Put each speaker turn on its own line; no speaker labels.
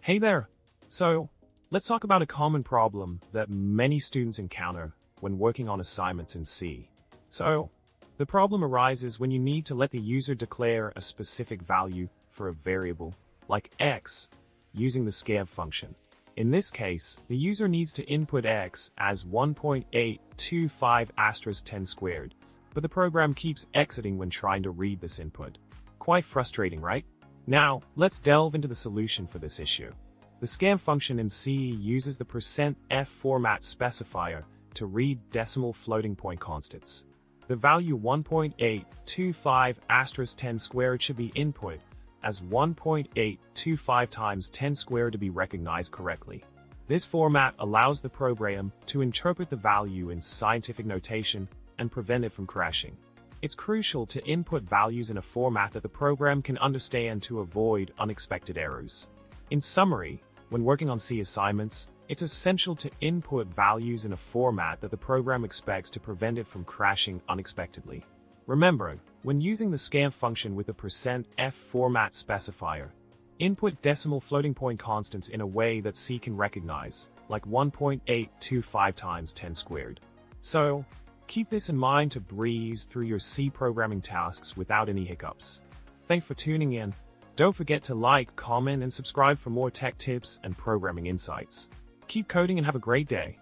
Hey there! So, let's talk about a common problem that many students encounter when working on assignments in C. So, the problem arises when you need to let the user declare a specific value for a variable, like x, using the scanf function. In this case, the user needs to input x as 1.825 10 squared, but the program keeps exiting when trying to read this input. Quite frustrating, right? Now, let's delve into the solution for this issue. The scanf function in C uses the %f format specifier to read decimal floating point constants. The value 1.825 10 squared should be input as 1.825 times 10 squared to be recognized correctly. This format allows the program to interpret the value in scientific notation and prevent it from crashing. It's crucial to input values in a format that the program can understand to avoid unexpected errors. In summary, when working on C assignments, it's essential to input values in a format that the program expects to prevent it from crashing unexpectedly. Remember, when using the scanf function with the %f format specifier, input decimal floating point constants in a way that C can recognize, like 1.825 times 10 squared. So, keep this in mind to breeze through your C programming tasks without any hiccups. Thanks for tuning in. Don't forget to like, comment, and subscribe for more tech tips and programming insights. Keep coding and have a great day.